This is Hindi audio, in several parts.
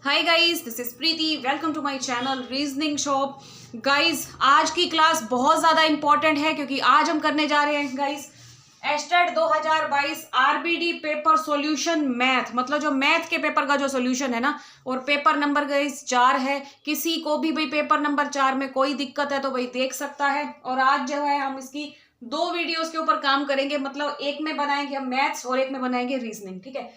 Hi guys, this is Preeti. Welcome to my channel reasoning shop. Guys, आज की क्लास बहुत ज़्यादा इंपॉर्टेंट है क्योंकि आज हम करने जा रहे हैं guys estate 2022 RBD paper solution math, मतलब जो मैथ के पेपर का जो सॉल्यूशन है ना। और पेपर नंबर गाइस 4 है। किसी को भी भाई पेपर नंबर 4 में कोई दिक्कत है तो भाई देख सकता है। और आज जो है हम इसकी 2 वीडियोस के ऊपर काम करेंगे, मतलब एक में बनाएंगे हम मैथ्स और एक में बनाएंगे रीजनिंग। ठीक है,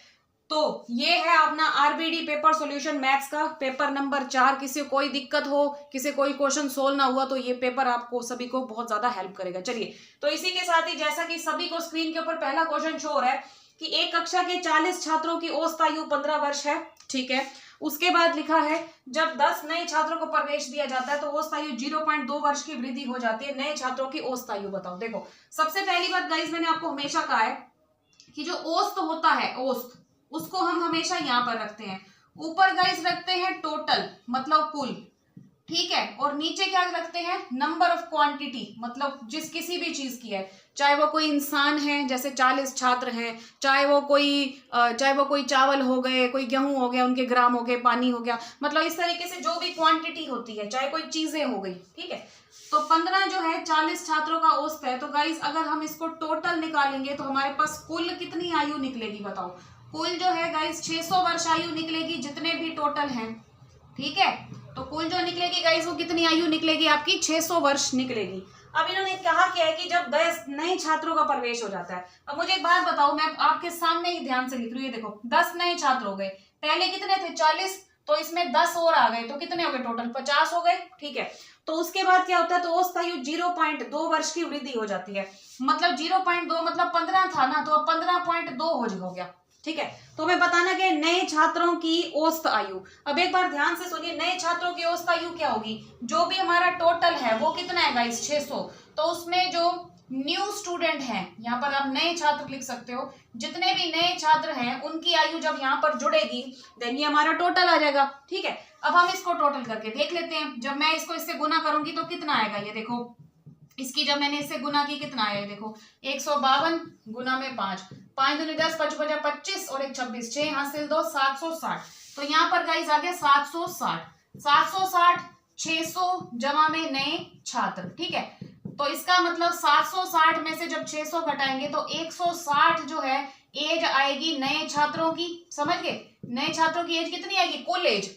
तो ये है अपना आरबीडी पेपर सॉल्यूशन मैथ्स का पेपर नंबर 4। किसी को कोई दिक्कत हो, किसी कोई क्वेश्चन सोल्व ना हुआ तो ये पेपर आपको सभी को बहुत ज्यादा हेल्प करेगा। चलिए, तो इसी के साथ ही जैसा कि सभी को स्क्रीन के ऊपर पहला क्वेश्चन शो हो रहा है कि एक कक्षा के 40 छात्रों की औसत आयु 15 वर्ष है। ठीक है, उसके बाद लिखा है जब 10 नए छात्रों को प्रवेश दिया जाता है तो औसत आयु 0.2 वर्ष की वृद्धि हो जाती है। नए छात्रों की औसत आयु बताओ। देखो, सबसे पहली बात गाइस, मैंने आपको हमेशा कहा है कि जो औसत होता है, औसत उसको हम हमेशा यहां पर रखते हैं। ऊपर गाइस रखते हैं टोटल, मतलब कुल। ठीक है, और नीचे क्या रखते हैं? नंबर ऑफ क्वांटिटी, मतलब जिस किसी भी चीज की है, चाहे वो कोई इंसान है जैसे 40 छात्र हैं, चाहे वो कोई चावल हो गए, कोई गेहूं हो गया, उनके ग्राम हो गए, पानी हो गया, मतलब इस तरीके से जो भी क्वांटिटी होती है, चाहे कोई चीजें हो गई। ठीक है, तो 15 जो है 40 छात्रों का औसत है। तो गाइस अगर हम इसको टोटल निकालेंगे तो हमारे पास कुल कितनी आयु निकलेगी बताओ। कुल जो है गाइस 600 वर्ष आयु निकलेगी, जितने भी टोटल हैं। ठीक है, तो कुल जो निकलेगी गाइस वो कितनी आयु निकलेगी? आपकी 600 वर्ष निकलेगी। अब इन्होंने कहा क्या है कि जब 10 नए छात्रों का प्रवेश हो जाता है। अब मुझे एक बात बताओ, मैं आपके सामने ही ध्यान से लिख रही हूँ। ये देखो, 10 नए छात्र हो गए। पहले कितने थे? 40, तो इसमें 10 और आ गए तो कितने हो गए? टोटल 50 हो गए। ठीक है, तो उसके बाद क्या होता है? तो औसत आयु 0.2 वर्ष की वृद्धि हो जाती है। मतलब 0.2 मतलब 15 था ना, तो अब 15.2 हो गया। ठीक है, तो हमें बताना कि नए छात्रों की औसत आयु। अब एक बार ध्यान से सुनिए, नए छात्रों की औसत आयु क्या होगी? जो भी हमारा टोटल है वो कितना है गाइस? 600। तो उसमें जो न्यू स्टूडेंट हैं, यहाँ पर आप नए छात्र लिख सकते हो, जितने भी नए छात्र हैं उनकी आयु जब यहाँ पर जुड़ेगी देन ये हमारा टोटल आ जाएगा। ठीक है, अब हम इसको टोटल करके देख लेते हैं। जब मैं इसको इससे गुना करूंगी तो कितना आएगा? ये देखो, इसकी जब मैंने इससे गुना की कितना आया? देखो, 152 गुना में 5, 5 दूनी 10, 5 बजा 25 और 1 26, 6 हासिल 2, 760। तो यहाँ पर गाइस आ गया 760। 760 600 जमा में नए छात्र। ठीक है, तो इसका मतलब 760 में से जब 600 घटाएंगे तो 160 जो है एज आएगी नए छात्रों की। समझ गए? नए छात्रों की एज कितनी आएगी? कुल एज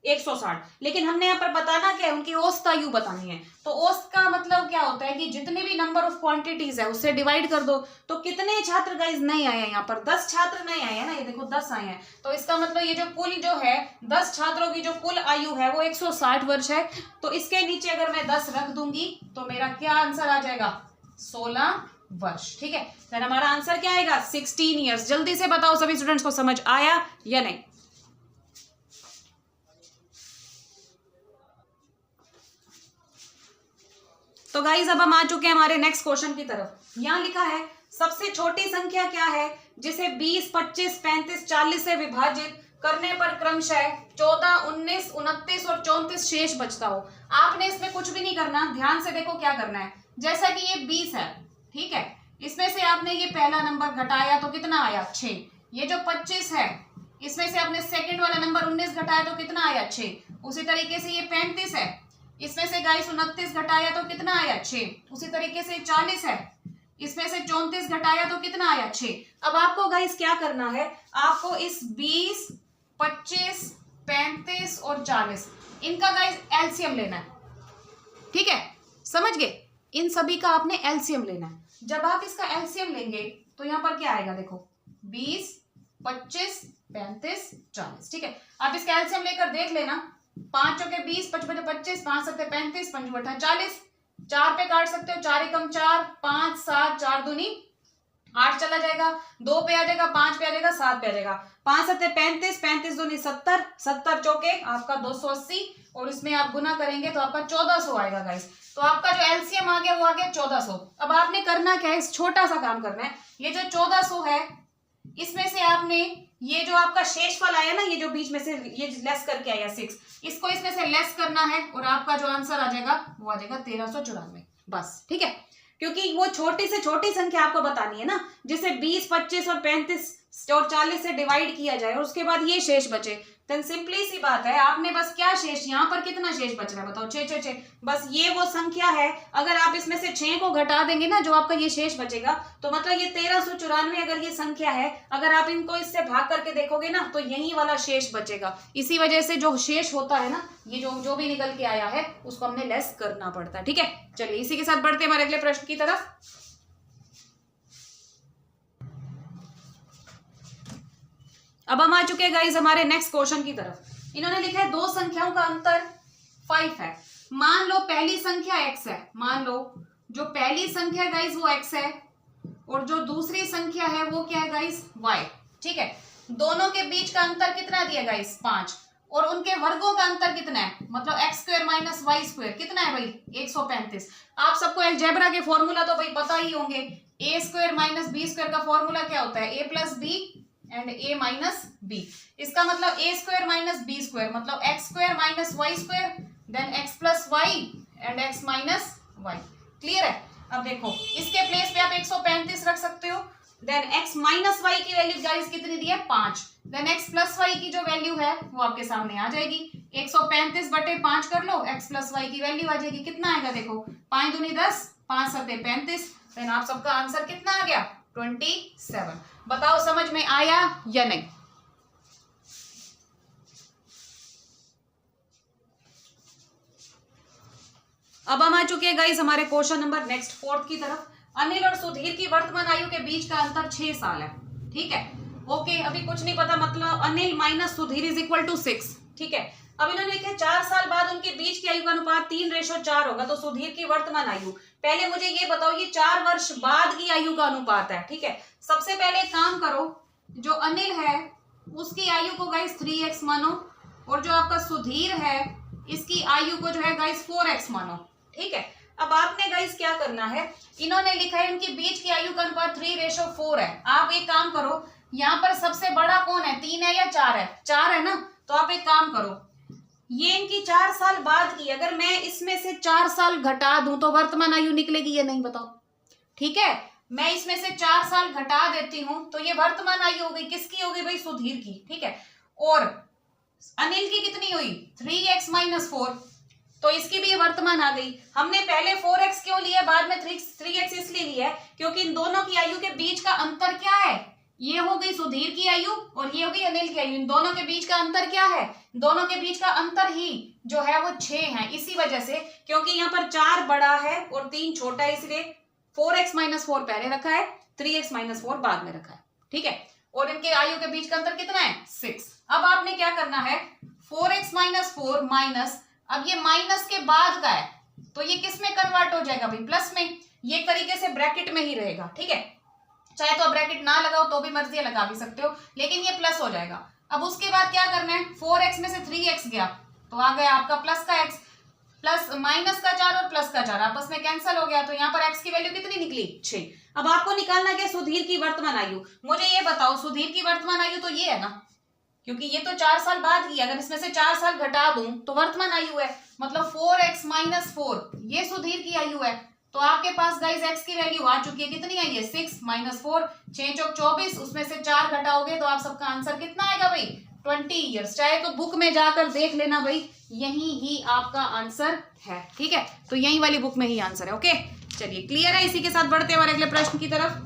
160। लेकिन हमने यहाँ पर बताना क्या है? उनकी औसत आयु बतानी है। तो औसत का मतलब क्या होता है कि जितने भी नंबर ऑफ क्वांटिटीज है उससे डिवाइड कर दो। तो कितने छात्र गाइस नए आए हैं? यहाँ पर 10 छात्र नए आए हैं ना, ये देखो 10 आए हैं। तो इसका मतलब ये जो कुल जो है 10 छात्रों की जो कुल आयु है वो 160 वर्ष है। तो इसके नीचे अगर मैं 10 रख दूंगी तो मेरा क्या आंसर आ जाएगा? 16 वर्ष। ठीक है, फिर हमारा आंसर क्या आएगा? 16 ईयर्स। जल्दी से बताओ सभी स्टूडेंट्स को समझ आया या नहीं? तो गाइज अब हम आ चुके हैं हमारे नेक्स्ट क्वेश्चन की तरफ। यहां लिखा है सबसे छोटी संख्या क्या है जिसे 20, 25, 35, 40 से विभाजित करने पर क्रमशः 14, 19, 29 और 34 शेष बचता हो। आपने इसमें कुछ भी नहीं करना, ध्यान से देखो क्या करना है। जैसा कि ये 20 है, ठीक है, इसमें से आपने ये पहला नंबर घटाया तो कितना आया? 6। ये जो 25 है इसमें से आपने सेकंड वाला नंबर 19 घटाया तो कितना आया? 6। उसी तरीके से ये 35 है, इसमें से गाइस 29 घटाया तो कितना आया? 6। उसी तरीके से 40 है, इसमें से 34 घटाया तो कितना आया? 6। अब आपको गाइस क्या करना है? आपको इस 20, 25, 35 और 40 इनका गाइस एलसीएम लेना है। ठीक है, समझ गए? इन सभी का आपने एलसीएम लेना है। जब आप इसका एलसीएम लेंगे तो यहाँ पर क्या आएगा? देखो, 20, 25, 35, 40। ठीक है, आप इसका एलसीएम लेकर देख लेना। 5 चौके 20, 5 बटे 25, 5 सत्ते 35, 5 बटा 40। 4 पे काट सकते हो, 4 एकम 4, 5 7, 4 दूनी 8 चला जाएगा, 2 पे आ जाएगा, 5 पे आ जाएगा, 7 पे आ जाएगा, 5 सत्ते 35, 35 दूनी 70, 70 चौके आपका 280 और इसमें आप गुना करेंगे तो आपका 1400 आएगा गाइस। तो आपका जो एलसीएम आ गया वो आ गया 1400। अब आपने करना क्या है? इस छोटा सा काम करना है। ये जो 1400 है इसमें से आपने ये जो आपका शेषफल आया ना, ये जो बीच में से ये लेस करके आया 6, इसको इसमें से लेस करना है और आपका जो आंसर आ जाएगा वो आ जाएगा 1394। बस, ठीक है, क्योंकि वो छोटी से छोटी संख्या आपको बतानी है ना, जिसे 20, 25 और 35 और 40 से डिवाइड किया जाए और उसके बाद ये शेष बचे, देन सिंपली सी बात है, आपने बस क्या शेष, यहाँ पर कितना शेष बच रहा है बताओ, 6 6 6, बस ये वो संख्या है। अगर आप इसमें से 6 को घटा देंगे ना, जो आपका ये शेष बचेगा, तो मतलब ये 1394 अगर ये संख्या है, अगर आप इनको इससे भाग करके देखोगे ना, तो यही वाला शेष बचेगा। इसी वजह से जो शेष होता है ना, ये जो भी निकल के आया है उसको हमने लेस करना पड़ता है। ठीक है, चलिए इसी के साथ बढ़ते हैं हमारे अगले प्रश्न की तरफ। अब हम आ चुके हैं गाइस हमारे नेक्स्ट क्वेश्चन की तरफ। इन्होंने लिखा है दो संख्याओं का अंतर 5 है। मान लो पहली संख्या x है, मान लो जो पहली संख्या है गाइस वो x है और जो दूसरी संख्या है वो क्या है गाइस y। ठीक है, दोनों के बीच का अंतर कितना दिया गाइस 5 और उनके वर्गों का अंतर कितना है, मतलब x square minus Y square कितना है भाई 135। आप सबको अलजेब्रा के फॉर्मूला तो भाई पता ही होंगे, a square minus B square का फॉर्मूला क्या होता है, a plus B and a minus B. इसका मतलब a square minus B square मतलब x square minus Y square then x plus Y and x minus Y. Clear है। अब देखो इसके प्लेस पे आप 135 रख सकते हो, देन x माइनस वाई की वैल्यू गाइस कितनी दी है 5, देन x प्लस वाई की जो वैल्यू है वो आपके सामने आ जाएगी, 135 बटे 5 कर लो, x प्लस वाई की वैल्यू आ जाएगी, कितना आएगा देखो 5 दूनी 10, 5 सत्ते 35, देन आप सबका आंसर कितना आ गया 27। बताओ समझ में आया या नहीं। अब हम आ चुके हैं गाइस हमारे क्वेश्चन नंबर नेक्स्ट 4 की तरफ। अनिल और सुधीर की वर्तमान आयु के बीच का अंतर 6 साल है। ठीक है, ओके, अभी कुछ नहीं पता, मतलब Anil minus Sudhir is equal to 6। ठीक है, अब इन्होंने लिखा 4 साल बाद उनके बीच की आयु का अनुपात 3:4 होगा, तो सुधीर की वर्तमान आयु। पहले मुझे ये बताओ ये 4 वर्ष बाद की आयु का अनुपात है। ठीक है, सबसे पहले एक काम करो, जो अनिल है उसकी आयु को गाइस 3x मानो और जो आपका सुधीर है इसकी आयु को जो है गाइस 4x मानो। ठीक है, अब आपने गाइस क्या करना है, इन्होंने लिखा है इनके बीच की आयु का अनुपात 3:4 है। आप एक काम करो, यहाँ पर सबसे बड़ा कौन है, 3 है या 4 है, 4 है ना, तो आप एक काम करो, ये इनकी 4 साल बाद की, अगर मैं इसमें से 4 साल घटा दूं तो वर्तमान आयु निकलेगी या नहीं बताओ। ठीक है, मैं इसमें से 4 साल घटा देती हूं तो ये वर्तमान आयु हो गई, किसकी हो गई भाई सुधीर की। ठीक है, और अनिल की कितनी हुई 3x माइनस 4, तो इसकी भी ये वर्तमान आ गई। हमने पहले 4x क्यों लिया, बाद में 3x इसलिए लिया है क्योंकि इन दोनों की आयु के बीच का अंतर क्या है, ये हो गई सुधीर की आयु और ये हो गई अनिल की आयु। इन दोनों के बीच का अंतर क्या है, दोनों के बीच का अंतर ही जो है वो 6 है। इसी वजह से, क्योंकि यहाँ पर 4 बड़ा है और 3 छोटा है, इसलिए 4x माइनस 4 पहले रखा है, 3x माइनस 4 बाद में रखा है। ठीक है, और इनके आयु के बीच का अंतर कितना है 6। अब आपने क्या करना है, 4x माइनस 4 माइनस, अब ये माइनस के बाद का है तो ये किस में कन्वर्ट हो जाएगा भाई प्लस में, ये तरीके से ब्रैकेट में ही रहेगा। ठीक है, चाहे तो आप ब्रैकेट ना लगाओ तो भी मर्जी लगा भी सकते हो, लेकिन ये प्लस हो जाएगा। अब उसके बाद क्या करना है, 4x में से 3x गया तो आ गया आपका प्लस का x, प्लस माइनस का 4 और प्लस का 4 आपस में कैंसिल हो गया, तो यहाँ पर x की वैल्यू कितनी निकली 6। अब आपको निकालना क्या, सुधीर की वर्तमान आयु। मुझे ये बताओ सुधीर की वर्तमान आयु तो ये है ना, क्योंकि ये तो 4 साल बाद की, अगर इसमें से 4 साल घटा दूं तो वर्तमान आयु है, मतलब 4x माइनस 4 ये सुधीर की आयु है। तो आपके पास गाइस x की वैल्यू आ चुकी है, कितनी आई है 6 माइनस 4, 6 चौक 24, उसमें से 4 घटाओगे तो आप सबका आंसर कितना आएगा भाई 20 ईयर्स। चाहे तो बुक में जाकर देख लेना भाई, यही ही आपका आंसर है। ठीक है, तो यही वाली बुक में ही आंसर है। ओके, चलिए क्लियर है। इसी के साथ बढ़ते हैं हमारे अगले प्रश्न की तरफ।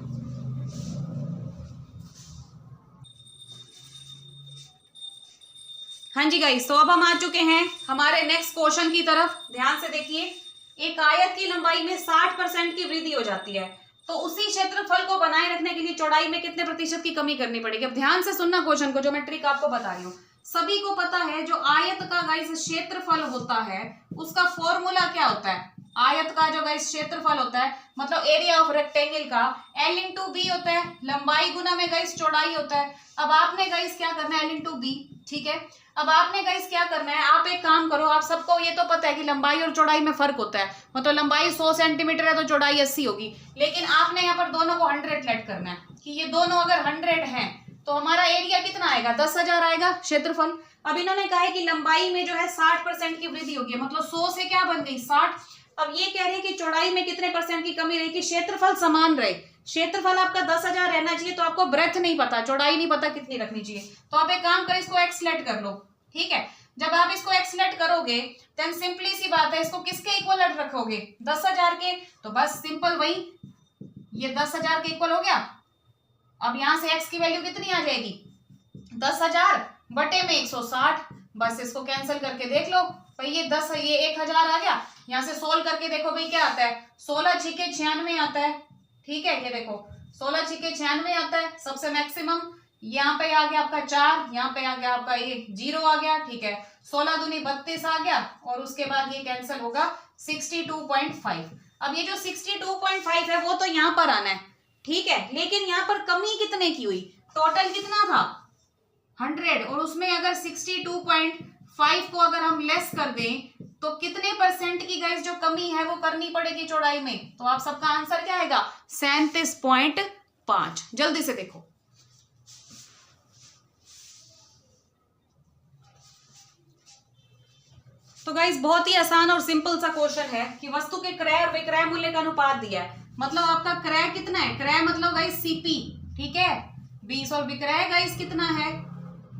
हाँ जी गाइस, तो अब हम आ चुके हैं हमारे नेक्स्ट क्वेश्चन की तरफ। ध्यान से देखिए, एक आयत की लंबाई में 60% की वृद्धि हो जाती है, तो उसी क्षेत्रफल को बनाए रखने के लिए चौड़ाई में कितने प्रतिशत की कमी करनी पड़ेगी। अब ध्यान से सुनना क्वेश्चन को, जो मैं ट्रिक आपको बता रही हूँ। सभी को पता है जो आयत का गाइस क्षेत्रफल होता है उसका फॉर्मूला क्या होता है, आयत का जो गाइस क्षेत्रफल होता है मतलब एरिया ऑफ रेक्टेंगल का L इंटू बी होता है, लंबाई गुना में गाइस चौड़ाई होता है। अब आपने गाइस क्या करना है L इंटू बी। ठीक है, अब आपने गाइस क्या करना है, आप एक काम करो, आप सबको ये तो पता है कि लंबाई और चौड़ाई में फर्क होता है, मतलब लंबाई 100 सेंटीमीटर है तो चौड़ाई 80 होगी, लेकिन आपने यहाँ पर दोनों को 100 लेट करना है कि ये दोनों अगर 100 हैं तो हमारा एरिया कितना आएगा 10,000 आएगा क्षेत्रफल। अब इन्होंने कहा है कि लंबाई में जो है 60% की वृद्धि होगी, मतलब 100 से क्या बन गई 60। अब ये कह रहे हैं कि चौड़ाई में कितने परसेंट की कमी रहेगी, क्षेत्रफल समान रहे, क्षेत्रफल आपका 10,000 रहना चाहिए, तो आपको ब्रेथ नहीं पता, चौड़ाई नहीं पता कितनी रखनी चाहिए, तो आप एक काम करें, इसको एक्स लेट कर लो। ठीक है, जब आप इसको एक्स लेट करोगे देन सिंपली सी बात है, इसको किसके इक्वल रखोगे? 10,000 के, तो बस सिंपल वही, ये 10,000 के इक्वल हो गया। अब यहां से एक्स की वैल्यू कितनी आ जाएगी? 10,000 बटे में 160, बस इसको कैंसिल करके देख लो भाई, ये 1,000 आ गया। यहाँ से सोल्व करके देखो भाई क्या आता है, 16 छिके 96 आता है। ठीक है, ये देखो 16 छिके 96 आता है सबसे मैक्सिमम। यहाँ पे आ गया आपका 4, यहाँ पे आ गया आपका ये 0 आ गया। ठीक है, 16 दूनी 32 आ गया, और उसके बाद ये कैंसिल होगा 62.5। अब ये जो 62.5 है वो तो यहाँ पर आना है। ठीक है, लेकिन यहाँ पर कमी कितने की हुई? टोटल कितना था? 100, और उसमें अगर 62.5 को अगर हम लेस कर दें तो कितने परसेंट की गाइस जो कमी है वो करनी पड़ेगी चौड़ाई में? तो आप सबका आंसर क्या आएगा? 37.5। जल्दी से देखो, तो गाइस बहुत ही आसान और सिंपल सा क्वेश्चन है कि वस्तु के क्रय और विक्रय मूल्य का अनुपात दिया है। मतलब आपका क्रय कितना है? क्रय मतलब गाइस सीपी, ठीक है 20, और विक्रय गाइस कितना है?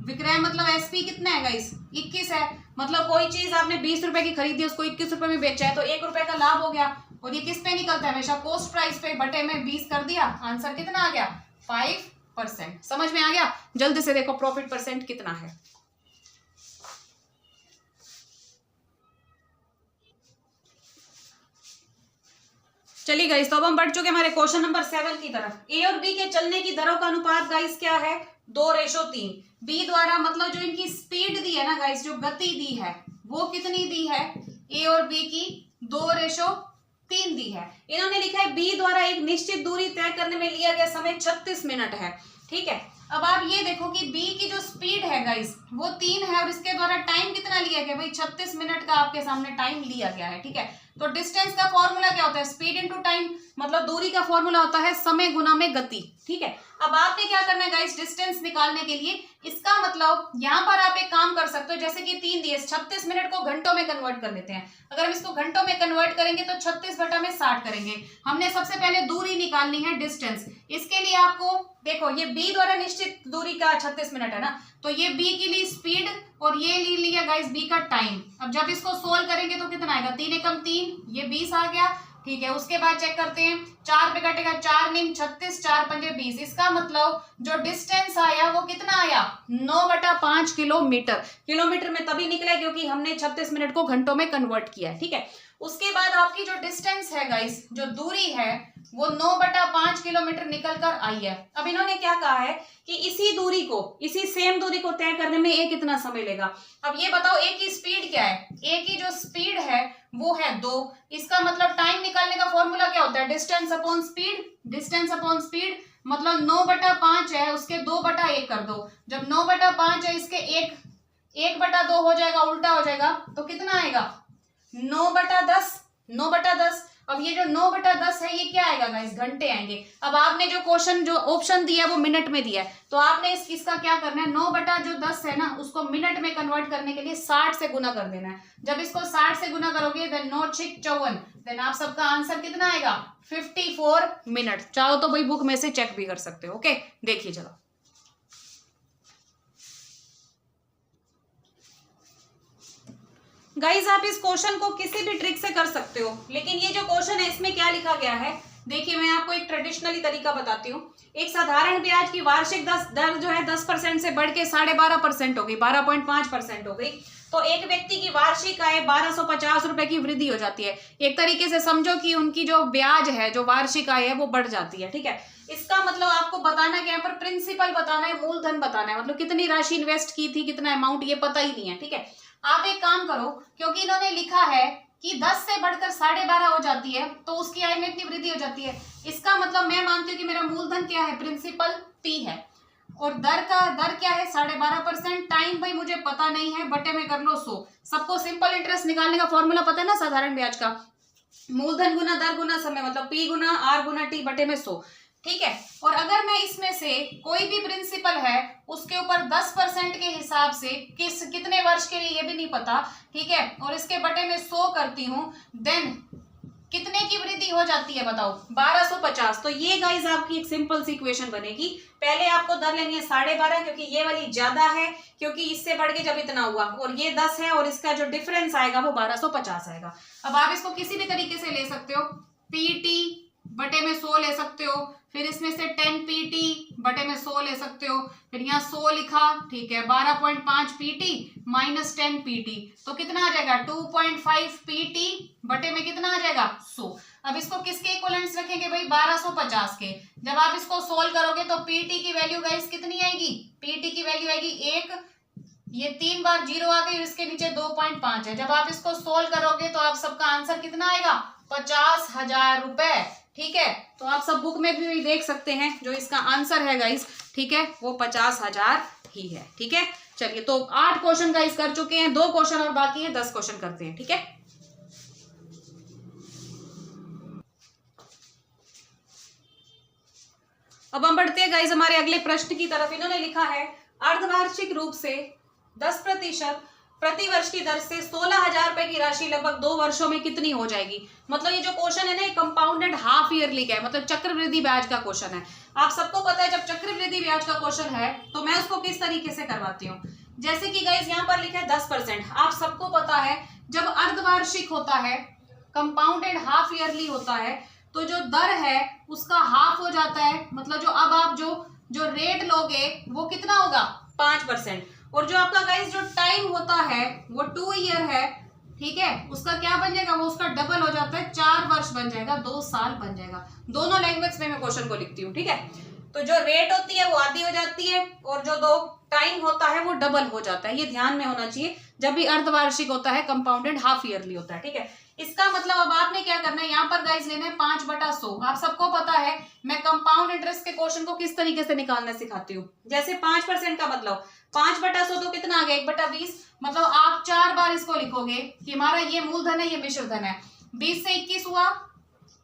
विक्रय मतलब एसपी कितना है गाइस? 21 है। मतलब कोई चीज आपने 20 रुपए की खरीदी, उसको 21 रुपए में बेचा है, तो 1 रुपए का लाभ हो गया। और ये किस पे निकलता है? हमेशा कॉस्ट प्राइस पे, बटे में 20 कर दिया, आंसर कितना आ गया? 5%। समझ में आ गया? जल्दी से देखो प्रॉफिट परसेंट कितना है। चलिए गाइस, तो अब हम बढ़ चुके हमारे क्वेश्चन नंबर 7 की तरफ। ए और बी के चलने की दरों का अनुपात गाइस क्या है? 2:3। बी द्वारा मतलब जो इनकी स्पीड दी है ना गाइस, जो गति दी है वो कितनी दी है? ए और बी की 2:3 दी है। इन्होंने लिखा है बी द्वारा एक निश्चित दूरी तय करने में लिया गया समय 36 मिनट है। ठीक है, अब आप ये देखो कि बी की जो स्पीड है गाइस वो 3 है, और इसके द्वारा टाइम कितना लिया गया? भाई 36 मिनट का आपके सामने टाइम लिया गया है। ठीक है, तो डिस्टेंस का फॉर्मूला क्या होता है? स्पीड इनटू टाइम, मतलब दूरी का फॉर्मूला होता है समय गुना में गति। ठीक है, अब आपने क्या करना है गाइस, डिस्टेंस निकालने के लिए, इसका मतलब यहाँ पर आप एक काम कर सकते हो, जैसे कि 3 दिए, 36 मिनट को घंटों में कन्वर्ट कर लेते हैं। अगर हम इसको घंटों में कन्वर्ट करेंगे तो 36 बटा में 60 करेंगे। हमने सबसे पहले दूरी निकालनी है, डिस्टेंस। इसके लिए आपको देखो, ये बी द्वारा निश्चित दूरी का 36 मिनट है ना, तो ये बी के लिए स्पीड, और ये ले लिया गाइस बी का टाइम। अब जब इसको सोल्व करेंगे तो कितना आएगा? 3 एकम 3, ये 20 आ गया। ठीक है, उसके बाद चेक करते हैं, 4 पे कटेगा 4 निम 36, 4 पंजे 20। इसका मतलब जो डिस्टेंस आया वो कितना आया? 9/5 किलोमीटर। किलोमीटर में तभी निकला क्योंकि हमने 36 मिनट को घंटों में कन्वर्ट किया है। ठीक है, उसके बाद आपकी जो डिस्टेंस है गाइस, जो दूरी है वो 9/5 किलोमीटर निकल कर आई है। अब इन्होंने क्या कहा है कि इसी दूरी को, इसी सेम दूरी को तय करने में ए कितना समय लेगा। अब ये बताओ ए की स्पीड क्या है? ए की जो स्पीड है वो है 2। इसका मतलब टाइम निकालने का फॉर्मूला क्या होता है? Distance upon speed. Distance upon speed मतलब 9/5 है, उसके 2/1 कर दो। जब 9/5 है, इसके 1/2 हो जाएगा, उल्टा हो जाएगा, तो कितना आएगा? 9/10। 9/10। अब ये जो 9/10 है ये क्या आएगा गाइस? घंटे आएंगे। अब आपने जो क्वेश्चन, जो ऑप्शन दिया है वो मिनट में दिया है, तो आपने इसका क्या करना है? 9/10 है ना, उसको मिनट में कन्वर्ट करने के लिए 60 से गुना कर देना है। जब इसको 60 से गुना करोगे देन 9 6 54, देन आप सबका आंसर कितना आएगा? 54 मिनट। चाहो तो भाई बुक में से चेक भी कर सकते हो। ओके, देखिए चलो। गाइस आप इस क्वेश्चन को किसी भी ट्रिक से कर सकते हो, लेकिन ये जो क्वेश्चन है इसमें क्या लिखा गया है, देखिए मैं आपको एक ट्रेडिशनली तरीका बताती हूँ। एक साधारण ब्याज की वार्षिक दर जो है 10% से बढ़ के 12.5% हो गई, 12.5% हो गई। तो एक व्यक्ति की वार्षिक आय 1250 रुपए की वृद्धि हो जाती है। एक तरीके से समझो कि उनकी जो ब्याज है, जो वार्षिक आय है वो बढ़ जाती है। ठीक है, इसका मतलब आपको बताना क्या है? पर प्रिंसिपल बताना है, मूलधन बताना है, मतलब कितनी राशि इन्वेस्ट की थी, कितना अमाउंट, ये पता ही नहीं है। ठीक है, आप एक काम करो, क्योंकि इन्होंने लिखा है कि 10 से बढ़कर 12.5 हो जाती है, तो उसकी आय में इतनी वृद्धि हो जाती है। इसका मतलब मैं मानती हूँ कि मेरा मूलधन क्या है? प्रिंसिपल P है, और दर क्या है? 12.5%। टाइम भाई मुझे पता नहीं है, बटे में कर लो 100। सबको सिंपल इंटरेस्ट निकालने का फॉर्मूला पता है ना, साधारण ब्याज का? मूलधन गुना दर गुना समय, मतलब P गुना R गुना T बटे में 100। ठीक है, और अगर मैं इसमें से कोई भी प्रिंसिपल है उसके ऊपर 10% के हिसाब से कितने वर्ष के लिए ये भी नहीं पता, ठीक है, और इसके बटे में 100 करती हूँ, देन कितने की वृद्धि हो जाती है बताओ? 1250। तो ये गाइज आपकी एक सिंपल सी इक्वेशन बनेगी। पहले आपको दर लेनी है 12.5, क्योंकि ये वाली ज्यादा है, क्योंकि इससे बढ़ के जब इतना हुआ, और ये 10 है, और इसका जो डिफरेंस आएगा वो 1250 आएगा। अब आप इसको किसी भी तरीके से ले सकते हो, पीटी बटे में 100 ले सकते हो, फिर इसमें से 10 पीटी बटे में 100 ले सकते हो, फिर यहाँ 100 लिखा, ठीक है, 12.5 पीटी माइनस 10 पीटी, तो कितना आ जाएगा? 2.5 पीटी बटे में कितना आ जाएगा? 100। अब इसको किसके इक्विवेलेंट्स रखेंगे भाई? 1250 के। जब आप इसको सोल्व करोगे तो पीटी की वैल्यू गाइस कितनी आएगी? पीटी की वैल्यू आएगी 1, ये 3 बार 0 आ गई, इसके नीचे 2.5 है। जब आप इसको सोल्व करोगे तो आप सबका आंसर कितना आएगा? 50,000 रुपए। ठीक है, तो आप सब बुक में भी देख सकते हैं जो इसका आंसर है गाइस, ठीक है, वो 50,000 ही है। ठीक है, चलिए, तो 8 क्वेश्चन गाइस कर चुके हैं, 2 क्वेश्चन और बाकी है, 10 क्वेश्चन करते हैं। ठीक है, अब हम बढ़ते हैं गाइस हमारे अगले प्रश्न की तरफ। इन्होंने लिखा है अर्धवार्षिक रूप से 10% प्रतिवर्ष की दर से 16,000 रुपए की राशि लगभग 2 वर्षों में कितनी हो जाएगी। मतलब ये जो क्वेश्चन है ना, ये कंपाउंडेड हाफ ईयरली का है, मतलब चक्रवृद्धि ब्याज का क्वेश्चन है। आप सबको पता है जब चक्रवृद्धि ब्याज का क्वेश्चन है तो मैं उसको किस तरीके से करवाती हूँ। जैसे कि गाइस यहाँ पर लिखा है 10%। आप सबको पता है जब अर्धवार्षिक होता है, कंपाउंडेड हाफ ईयरली होता है, तो जो दर है उसका हाफ हो जाता है। मतलब जो अब आप जो रेट लोगे वो कितना होगा? 5%। और जो आपका गाइस जो टाइम होता है वो 2 ईयर है, ठीक है, उसका क्या बन जाएगा? वो उसका डबल हो जाता है, 4 वर्ष बन जाएगा, 2 साल बन जाएगा। दोनों लैंग्वेज में मैं क्वेश्चन को लिखती हूँ। ठीक है, तो जो रेट होती है वो आधी हो जाती है, और जो दो टाइम होता है वो डबल हो जाता है। ये ध्यान में होना चाहिए जब भी अर्धवार्षिक होता है, कंपाउंडेड हाफ ईयरली होता है। ठीक है, इसका मतलब अब आपने क्या करना है, यहाँ पर गाइस लेना है 5/100। आप सबको पता है मैं कंपाउंड इंटरेस्ट के क्वेश्चन को किस तरीके से निकालना सिखाती हूँ। जैसे 5% का मतलब 5/100 तो कितना आ गया? 1/20। मतलब आप 4 बार इसको लिखोगे कि हमारा ये मूलधन है, ये मिश्रधन है। 20 से 21 हुआ,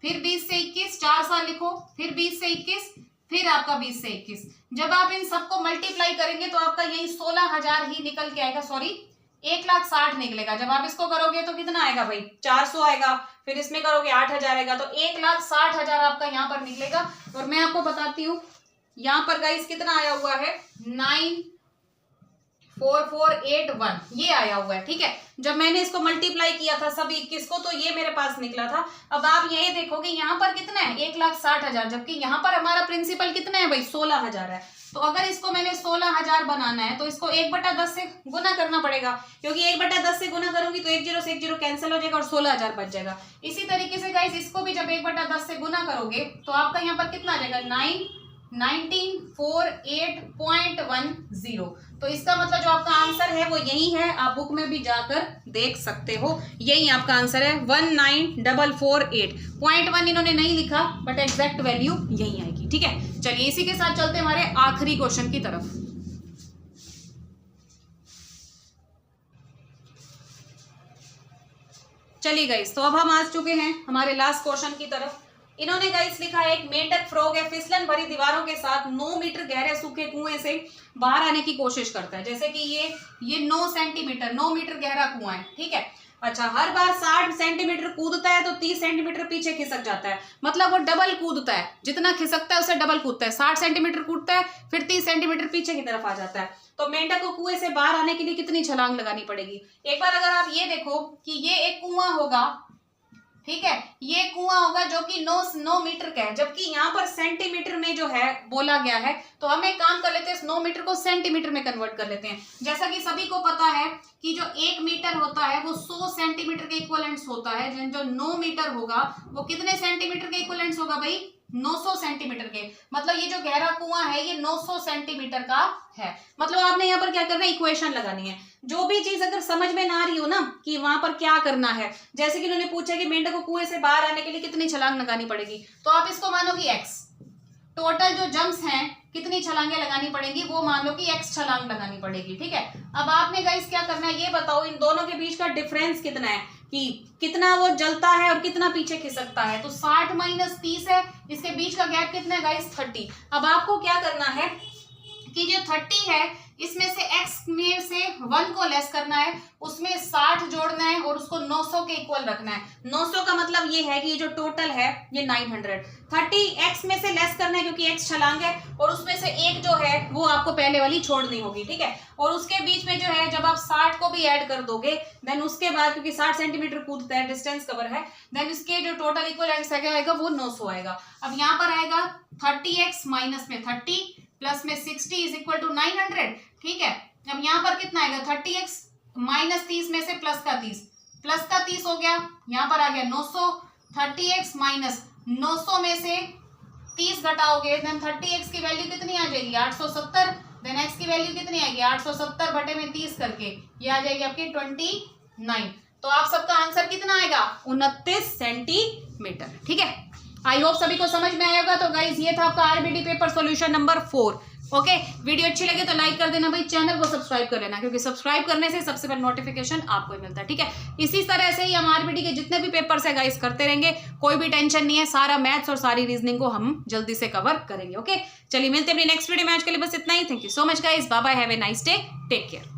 फिर 20 से 21, 4 साल लिखो, फिर 20 से 21, फिर आपका 20 से 21। जब आप इन सबको मल्टीप्लाई करेंगे तो आपका यही 16,000 ही निकल के आएगा, सॉरी 1,60,000 निकलेगा। जब आप इसको करोगे तो कितना आएगा भाई? 400 आएगा, फिर इसमें करोगे 8,000 आएगा, तो 1,60,000 आपका यहाँ पर निकलेगा। और मैं आपको बताती हूँ यहाँ पर गाइस कितना आया हुआ है? 94481 ये आया हुआ है। ठीक है, जब मैंने इसको मल्टीप्लाई किया था सभी 21 को तो ये मेरे पास निकला था। अब आप ये देखोगे यहाँ पर कितना है? 1,60,000, जबकि यहाँ पर हमारा प्रिंसिपल कितना है भाई? 16,000 है। तो अगर इसको मैंने 16,000 बनाना है तो इसको 1/10 से गुना करना पड़ेगा, क्योंकि 1/10 से गुना करूंगी तो 1 0 से 1 0 कैंसिल हो जाएगा और 16,000 बच जाएगा। इसी तरीके से गाइस इसको भी जब 1/10 से गुना करोगे तो आपका यहाँ पर कितना आ जाएगा? 1948.10। तो इसका मतलब जो आपका आंसर है वो यही है, आप बुक में भी जाकर देख सकते हो, यही आपका आंसर है 19,448.1। इन्होंने नहीं लिखा बट एग्जैक्ट वैल्यू यही आएगी। ठीक है, चलिए इसी के साथ चलते हमारे आखिरी क्वेश्चन की तरफ। चलिए गाइस, तो अब हम आ चुके हैं हमारे लास्ट क्वेश्चन की तरफ। इन्होंने गाइस लिखा है एक मेंढक फ्रॉग है, फिसलन भरी दीवारों के साथ 9 मीटर गहरे सूखे कुएं से बाहर आने की कोशिश करता है। जैसे कि ये 9 सेंटीमीटर 9 मीटर गहरा कुआं है। ठीक है, अच्छा, हर बार 60 सेंटीमीटर कूदता है तो 30 सेंटीमीटर पीछे खिसक जाता है। मतलब वो डबल कूदता है, जितना खिसकता है उससे डबल कूदता है। 60 सेंटीमीटर कूदता है, फिर 30 सेंटीमीटर पीछे की तरफ आ जाता है। तो मेंढक को कुएं से बाहर आने के लिए कितनी छलांग लगानी पड़ेगी? एक बार अगर आप ये देखो कि ये एक कुआं होगा, ठीक है, ये कुआं होगा जो कि 9 मीटर का है, जबकि यहाँ पर सेंटीमीटर में जो है बोला गया है, तो हम एक काम कर लेते हैं, इस 9 मीटर को सेंटीमीटर में कन्वर्ट कर लेते हैं। जैसा कि सभी को पता है कि जो 1 मीटर होता है वो 100 सेंटीमीटर के इक्विवेलेंट्स होता है। जो 9 मीटर होगा वो कितने सेंटीमीटर के इक्विवेलेंट्स होगा भाई? 900 सेंटीमीटर के। मतलब ये जो गहरा कुआं है ये 900 सेंटीमीटर का है। मतलब आपने यहाँ पर क्या करना है? इक्वेशन लगानी है। जो भी चीज अगर समझ में ना आ रही हो ना कि वहां पर क्या करना है, जैसे कि उन्होंने पूछा कि मेंढक को कुएं से बाहर आने के लिए कितनी छलांग लगानी पड़ेगी, तो आप इसको मानोगे x। टोटल जो जंप्स हैं कितनी छलांगे लगानी पड़ेगी वो मान लो कि x छलांग लगानी पड़ेगी। ठीक है, अब आपने गाइस क्या करना है ये बताओ, इन दोनों के बीच का डिफरेंस कितना है, कि कितना वो जलता है और कितना पीछे खिसकता है। तो 60 - 30 है, इसके बीच का गैप कितना है गाइस? 30। अब आपको क्या करना है कि जो 30 है इसमें से x में से 1 को लेस करना है, उसमें 60 जोड़ना है और उसको 9 900 के इक्वल रखना है। 900 का मतलब ये है कि ये जो टोटल है ये 900, 30x में से लेस करना है क्योंकि x छलांग है, और उसमें से एक जो है वो आपको पहले वाली छोड़नी होगी, ठीक है। और उसके बीच में जो है जब आप 60 को भी ऐड कर दोगे देन उसके बाद, क्योंकि 60 सेंटीमीटर कूदता है, डिस्टेंस कवर है, देन इसके जो टोटल इक्वल आएगा वो 900 आएगा। अब यहाँ पर आएगा 30x माइनस में 30 प्लस में 60 इज इक्वल टू 900, ठीक है। अब यहाँ पर कितना आएगा, 30x माइनस 30 में से प्लस का 30 हो गया, यहाँ पर आ गया 900, 30x माइनस 900 में से 30 घटाओगे देन 30x की वैल्यू कितनी आ जाएगी, 870, देन x की वैल्यू कितनी आएगी, 870 बटे में 30 करके ये आ जाएगी आपकी 29। तो आप सबका आंसर कितना आएगा, 29 सेंटीमीटर, ठीक है। आई होप सभी को समझ में आया होगा। तो गाइज ये था आपका RBD paper solution number 4। Okay, video अच्छी लगे तो लाइक कर देना भाई, चैनल को सब्सक्राइब कर लेना, क्योंकि सब्सक्राइब करने से सबसे पहले नोटिफिकेशन आपको ही मिलता है, ठीक है। इसी तरह से ही हम आरबीडी के जितने भी पेपर्स है गाइस करते रहेंगे, कोई भी टेंशन नहीं है, सारा मैथ्स और सारी रीजनिंग को हम जल्दी से कवर करेंगे। ओके, चलिए मिलते हैं अपनी नेक्स्ट वीडियो में। आज के लिए बस इतना ही। Thank you so much guys, bye bye, have a nice day, take care.